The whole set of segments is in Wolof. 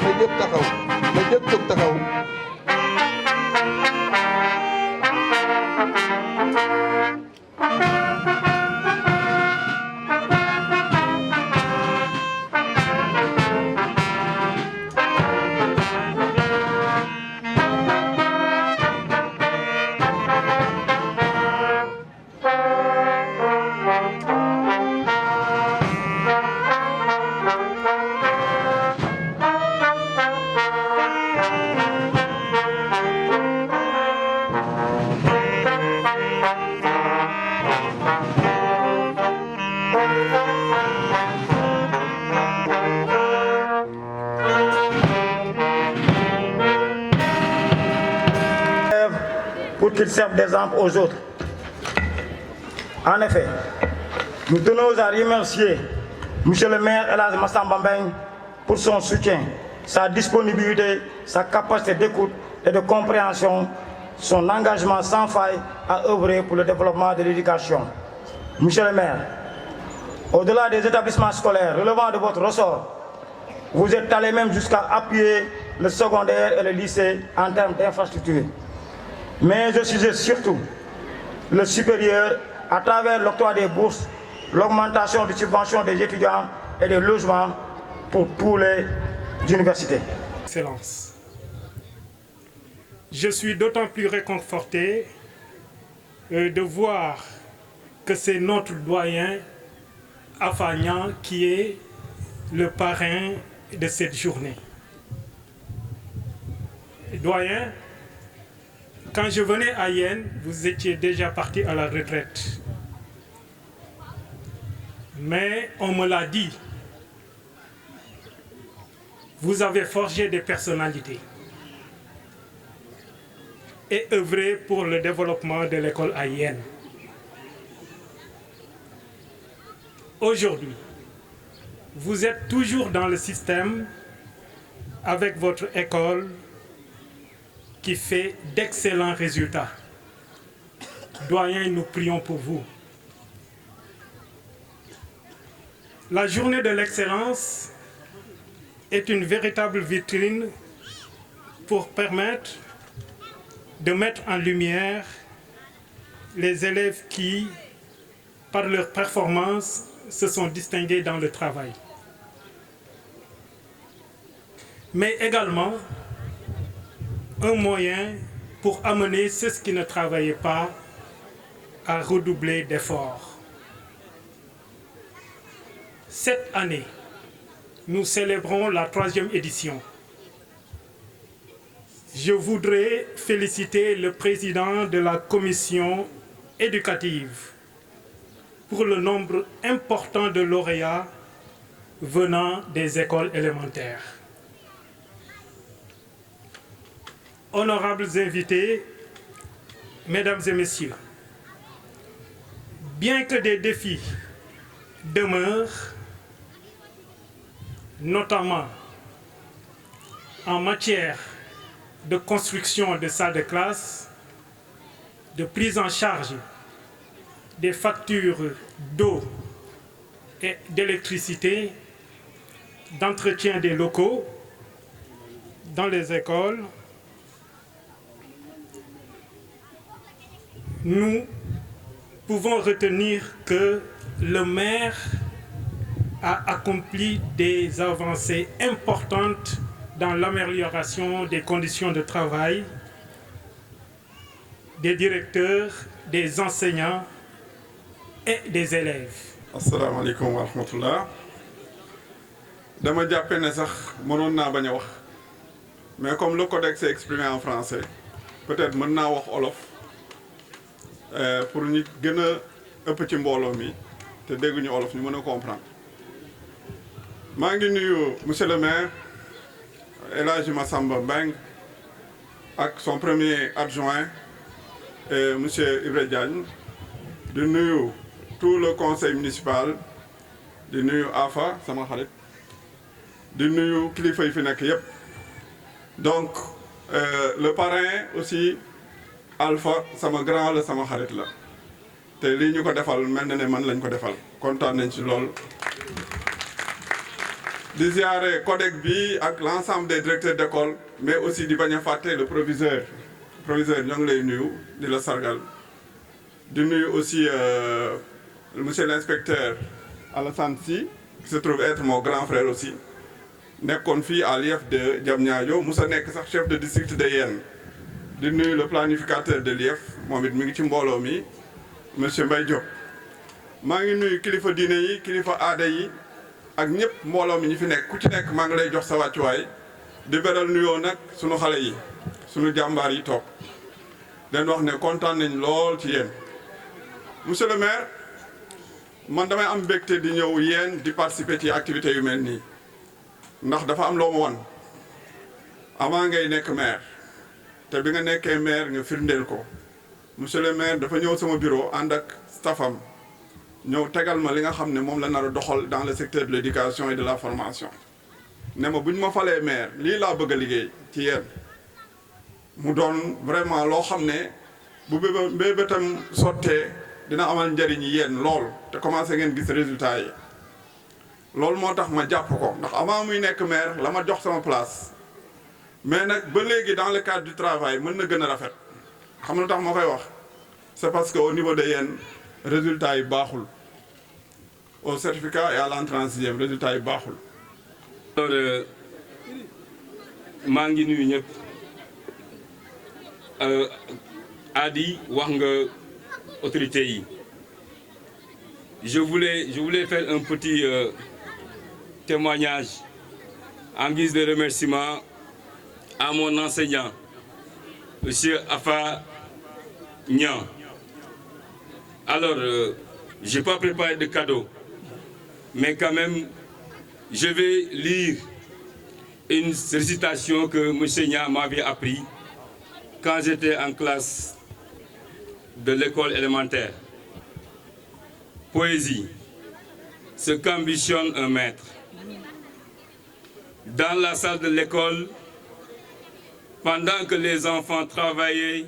na ñëpp taxaw na ñëpp jóg taxaw. Pour qu'ils servent d'exemple aux autres. En effet, nous tenons à remercier M. le maire El Hadji Massamba Mbeng pour son soutien, sa disponibilité, sa capacité d'écoute et de compréhension, son engagement sans faille à œuvrer pour le développement de l'éducation. Monsieur le maire, au-delà des établissements scolaires relevant de votre ressort, vous êtes allé même jusqu'à appuyer le secondaire et le lycée en termes d'infrastructures. Mais je suis surtout le supérieur à travers l'octroi des bourses, l'augmentation des subventions des étudiants et des logements pour toutes les universités. Excellence. Je suis d'autant plus réconforté de voir que c'est notre doyen Afagnan qui est le parrain de cette journée. Doyen, quand je venais à Yen, vous étiez déjà parti à la retraite. Mais on me l'a dit, vous avez forgé des personnalités et œuvré pour le développement de l'école à Yen. Aujourd'hui, vous êtes toujours dans le système avec votre école qui fait d'excellents résultats. Doyen, nous prions pour vous. La journée de l'excellence est une véritable vitrine pour permettre de mettre en lumière les élèves qui, par leur performance, se sont distingués dans le travail. Mais également un moyen pour amener ceux qui ne travaillaient pas à redoubler d'efforts. Cette année, nous célébrons la 3e édition. Je voudrais féliciter le président de la commission éducative pour le nombre important de lauréats venant des écoles élémentaires. Honorables invités, mesdames et messieurs, bien que des défis demeurent, notamment en matière de construction de salles de classe, de prise en charge des factures d'eau et d'électricité, d'entretien des locaux dans les écoles, nous pouvons retenir que le maire a accompli des avancées importantes dans l'amélioration des conditions de travail des directeurs, des enseignants et des élèves. Assalamu alaikum wa rahmatullah. Dama jàppe ne sax mënoon naa bañ a wax mais comme le codex est exprimé en français peut-être mën naa wax olof pour ñu gën a ëpp ci mbooloo mi te dégguñu olof ñu mën a comprendre. maa ngi nuyu monsieur le maire El Hadji Massamba Mbeng ak son premier adjoint monsieur Ibra Diagne di nuyu tout le conseil municipal di nuyu Afa sama xarit di nuyu kilifa yi fi nekk yépp. Donc le parrain aussi Alpha sama grand la sama xarit la te lii ñu ko defal mel na ne man lañ ko defal kontaan nañ ci lool. di ziare CODEC bi ak l'ensemble des directeurs d'école mais aussi di bañ a fàtte le proviseur ñoo ngi lay nuyu di la sargal di nuyu aussi monsieur l'inspecteur Alassane Sy qui se trouve être mon grand frère aussi nekkoon fii à l'IEF de Diamniadio musa nekk sax chef de district de Yène di nuyu le planificateur de l'IEF moom it mi ngi ci mbooloo mi monsieur Mbaye Diop maa ngi nuyu kilifa diine yi kilifa aada yi ak ñëpp mbooloo mi ñi fi nekk ku ci nekk maa ngi lay jox sa wàccuwaay di beral nuyoo nag sunu xale yi sunu jàmbaar yi toog leen wax ne kontaan nañ lool ci yéen monsieur le maire man damay am mbégte di ñëw yéen di participer ci activités yu mel nii ndax dafa am loo ma wan avant ngay nekk maire te bi nga nekkee maire nga firndeel ko monsieur le maire dafa ñëw sama bureau ànd ak staffam ñëw tegal ma li nga xam ne moom la nar a doxal dans le secteur de l'éducation et de la formation ne ma bu ñu ma falee maire lii laa bëgg a liggéey ci yéen mu doon vraiment loo xam ne bu mbébétam sottee dina amal njëriñ yéen lool te commencé ngeen gis résultat yi loolu moo tax ma jàpp ko ndax avant muy nekk maire la ma jox sama place mais nag ba léegi dans le cadre du travail mën na gën a rafet xam nga lu tax ma koy wax c'est parce que au niveau de yéen résultat yi baaxul au certificat et à l'entrée en sixième résultat yi baaxul. alors maa ngi nuyu ñëpp Adi wax nga autorité yi je voulais faire un petit témoignage en guise de remerciement à mon enseignant monsieur Afa Niang. Alors j'ai pas préparé de cadeau mais quand même je vais lire une récitation que monsieur Niang m'avait appris quand j'étais en classe de l'école élémentaire. Poésie, ce qu'ambitionne un maître. Dans la salle de l'école, pendant que les enfants travaillaient,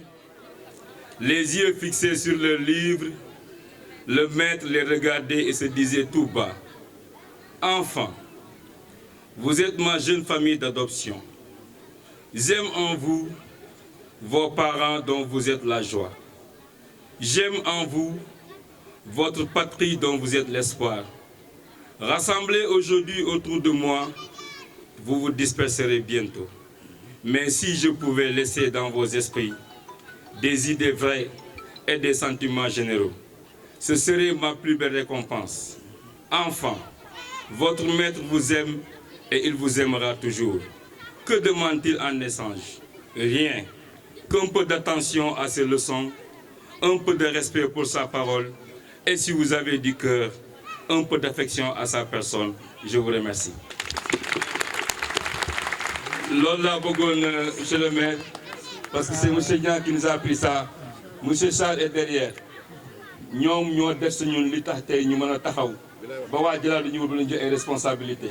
les yeux fixés sur leurs livres, le maître les regardait et se disait tout bas: enfants, vous êtes ma jeune famille d'adoption. J'aime en vous vos parents dont vous êtes la joie. J'aime en vous votre patrie dont vous êtes l'espoir. Rassemblés aujourd'hui autour de moi, vous vous disperserez bientôt. Mais si je pouvais laisser dans vos esprits des idées vraies et des sentiments généraux, ce serait ma plus belle récompense. Enfants, votre maître vous aime et il vous aimera toujours. Que demande-t-il en échange? Rien. Qu'un peu d'attention à ses leçons, un peu de respect pour sa parole, et si vous avez du cœur, un peu d'affection à sa personne. Je vous remercie. Loolu laa bëggoon monsieur le maire, parce que c'est monsieur Niang qui nous a appris ça. Monsieur Charles est derrière. ñoom ñoo def si ñun li tax tey ñu mën a taxaw ba waa Jëlaat ñu wut ay responsabilités.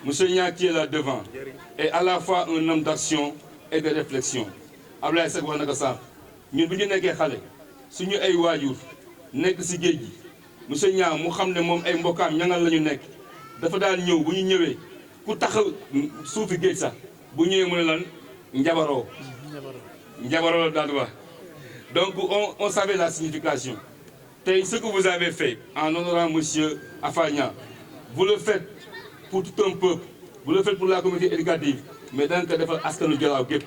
Monsieur Niang qui est là devant est à la fois un homme d'action et de réflexion. Ablaye Seck wax na ko sax ñun bu ñu nekkee xale suñu ay waajur nekk si géej gi monsieur Niang mu xam ne moom ay mbokkaam ñangal la ñu nekk dafa daan ñëw bu ñu ñëwee ku taxaw suufi géej sax bu ñëwee mu ne lan njabaroo la daan wax. Donc on savait la signification. Tey ce que vous avez fait en honorant monsieur Afa Niang, vous le faites pour tout un peuple, vous le faites pour la communauté éducative, mais danga ko defal askanu Jalaaw gépp.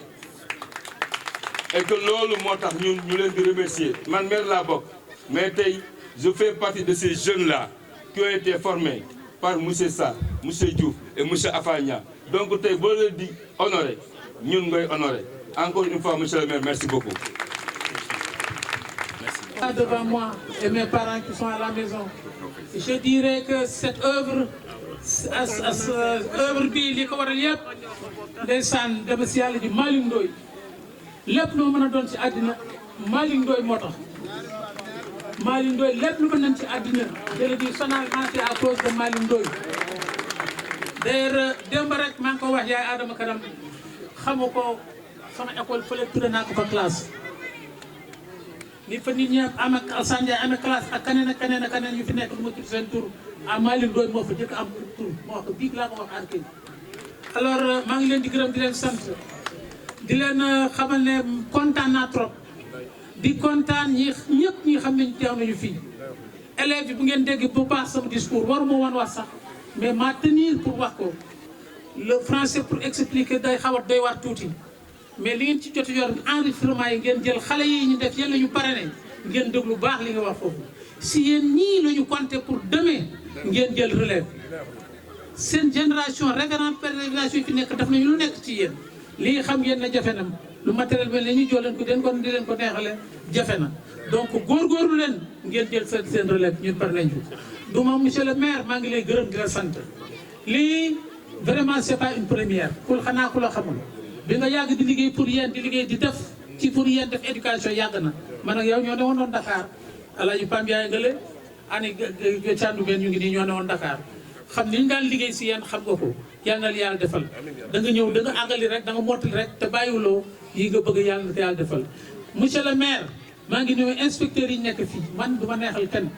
Et que loolu moo tax ñun ñu leen di remercier man maire laa bokk mais tey je fais partie de ces jeunes là qui ont été formés par monsieur Sarr, monsieur Diouf et monsieur Afa Niang. Donc tey boo leen di honorer ñun ngay honorer. Encore une fois monsieur le maire, merci beaucoup. Devant moi et mes parents qui sont à la maison, je dirais que cette œuvre bii li ko waral yëpp ndeysaan dama si yàlla di Malick Ndoye lépp lu ma mën a doon ci àddina Malick Ndoye moo tax. Malick Ndoye lépp lu ma nañ ci àddina je le dis sonalement c'est à cause de Malick Ndoye. D'ailleurs démb rek maa ngi ko wax yaay Adama Kadam xamu ko sama école fële tudde naa ko fa classe. li fa nit ñi am ak Alassane Ndiaye amee classe ak keneen yu fi nekk du ma tudd seen tur Malick Ndoye moo fa jëkk am tur moo wax ko biig laa ko wax arki alors maa ngi leen di gërëm di leen sant di leen xamal ne kontaan naa trop di kontaan ñëpp ñi xam ne teew nañu fii élèves yi bu ngeen dégg bu baax sama discours waruma woon wax sax mais ma tenir pour wax ko le français pour expliquer day xaw a doy war tuuti mais li ngeen ci jot yor enregistrement yi ngeen jël xale yi ñu def yéen la ñu parrainé ngeen déglu baax li nga wax foofu si yéen ñii la ñu compté pour demain ngeen jël relève seen génération révérend père révélation yi fi nekk def nañu lu nekk ci yéen li nga xam ngeen ne jafe na lu matériel mel ne ñu jox leen ko den kon di leen ko neexale jafe na donc góorgóorlu leen ngeen jël seen relève ñun par nañ fi du ma monsieur le maire maa ngi lay gërëm di la sant lii vraiment c'est pas une première kul xanaa ku la xamul bi nga yàgg di liggéey pour yéen di liggéey di def ci pour yéen def éducation yàgg na man ak yow ñoo ne woon Dakar Alaaji Pam Yaay ngale ani candu ngeen ñu ngi nii ñoo ne woon Dakar xam ni ñu daan liggéey si yéen xam nga ko yàlla na la yàlla defal da nga ñëw da nga àggali rek da nga mottali rek te bàyyiwuloo yi nga bëgg yàlla na ko yàlla defal monsieur le maire maa ngi nuyu inspecteurs yi nekk fii man du ma neexal kenn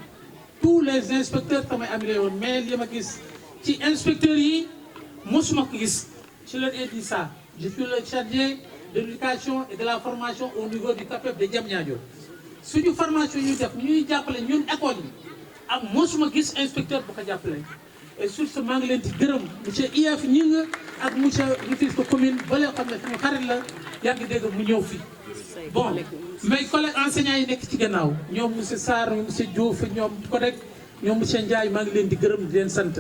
tous les inspecteurs tamay amilé woon mais li ma gis ci inspecteurs yi mosuma ko gis je leur ai dit ça je suis le chargé de l'éducation et de la formation au niveau du CAPEB de Diamniadio suñu formation ñu def ñuy jàppale ñun école yi ak mosuma gis inspecteur bu ko jàppale et sur ce maa ngi leen di gërëm monsieur IAF ñi nga ak monsieur Rufisque commune ba lee xam ne suñu xarit la yàgg dégg mu ñëw fii bon mes collègues enseignants yi nekk ci gannaaw ñoom monsieur Sarr monsieur Diouf ñoom collègue ñoom monsieur Ndiaye maa ngi leen di gërëm di leen sant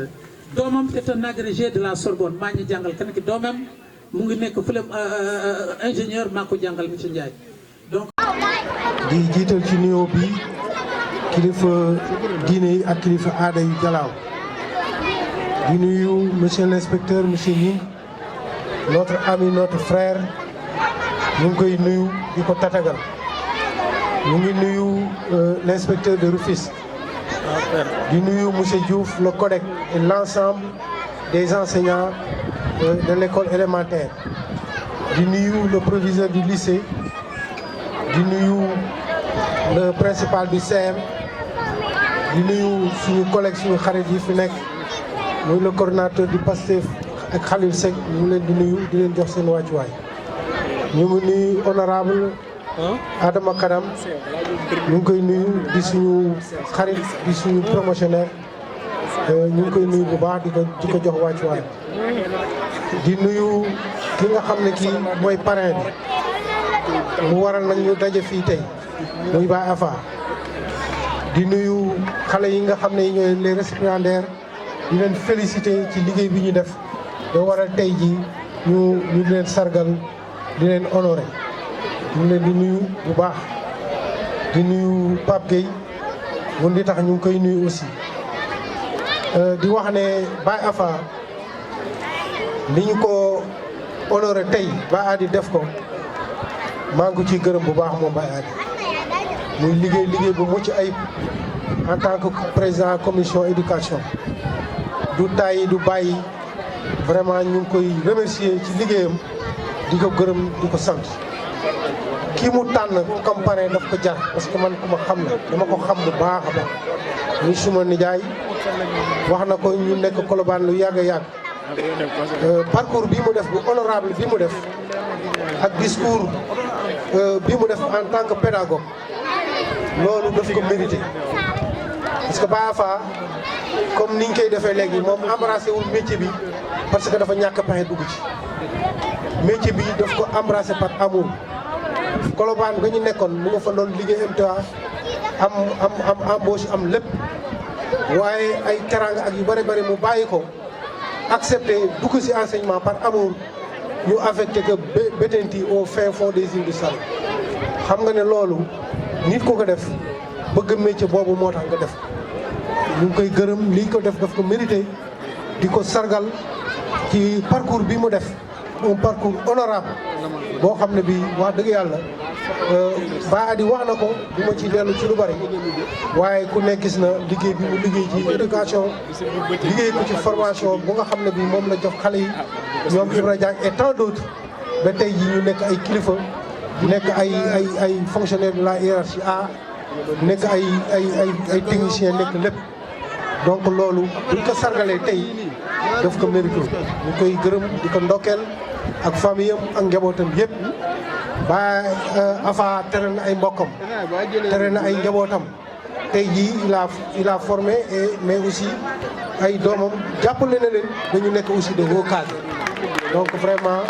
doomam c'est un agrégé de la Sorbonne maa ngi jàngal kenn ki doomam mu ngi nekk fële ingénieur maa ko jàngal monsieur Ndiaye donc di jiital ci nuyoo bi kilifa diine yi ak kilifa aada yu Jalaaw di nuyu monsieur l'inspecteur monsieur Ning notre ami notre frère ñu ngi koy nuyu di ko tatagal ñu ngi nuyu l'inspecteur de Rufisque di nuyu monsieur Diouf le CODEC et l'ensemble des enseignants de l'école élémentaire di nuyu le proviseur du lycée di nuyu le principal du CM di nuyu suñu collègue suñu xarit yi fi nekk muy le coordinateur du PASTEF ak Khalil Seck ñu ngi leen di nuyu di leen jox seen wàccuwaay ñu ngi nuyu honorable Adama Kadam ñu ngi koy nuyu di suñu xarit di suñu promotionnaire ñu ngi koy nuyu bu baax di ko jox wàccuwaay di nuyu ki nga xam ne kii mooy parrain bi mu waral nag ñu daje fii tey muy Baye Afa di nuyu xale yi nga xam ne ñooy les récipiendaires di leen féliciter ci liggéey bi ñu def ba waral tey ji ñu di leen sargal di leen honorer ñu leen di nuyu bu baax di nuyu Pape Gueye mun di tax ñu ngi koy nuyu aussi di wax ne Baye Afa li ñu ko honorer tey Baye Adi def ko maa ngi ko ciy gërëm bu baax moom Baye Adi muy liggéey bu mucc ayib en tant que président commission éducation du tàyyi du bàyyi vraiment ñu ngi koy remercier ci liggéeyam di ko gërëm di ko sant kii mu tànn comme parrain daf ko jar parce que man ku ma xam la dama ko xam bu baax a baax muy suma nijaay wax na ko ñu nekk Colobane lu yàgg a yàgg parcours bi mu def bu honorable bi mu def ak discours bi mu def en tant que pédagogue loolu daf ko mérité parce que Baye Afa comme ni ñu koy defee léegi moom embrassé wul métier bi parce que dafa ñàkk pexe dugg ci métier bi daf ko embrassé par amour Colobane nga ñu nekkoon mu nga fa doon liggéey MTA am embauche am lépp waaye ay teranga ak yu bëri bëri mu bàyyi ko accepté dugg ci enseignement par amour ñu affecté que Bettenty au fin fond des îles du Saloum xam nga ne loolu nit ko def bëgg métier boobu moo tax nga def ñu ngi koy gërëm lii ko def daf ko mérité di ko sargal ci parcours bi mu def un parcours honorable boo xam ne bii wax dëgg yàlla Baye Adi wax na ko du ma ci dellu ci lu bari waaye ku ne gis na liggéey bi mu liggéey ci éducation liggéey ko ci formation bu nga xam ne bii moom la jox xale yi ñoom Ibra Diack et tant d'autres ba tey ji ñu nekk ay kilifa nekk ay fonctionnaires de la hiérarchie A nekk ay techniciens nekk lépp donc loolu buñ ko sargalee tey daf ko mérité ñu koy gërëm di ko ndokkeel ak famille am ak njabootam yëpp ba Afa tere na ay mbokkam tere na ay njabootam tey jii il a formé mais aussi ay doomam jàppale na leen dañu nekk aussi de hauts cadres donc vraiment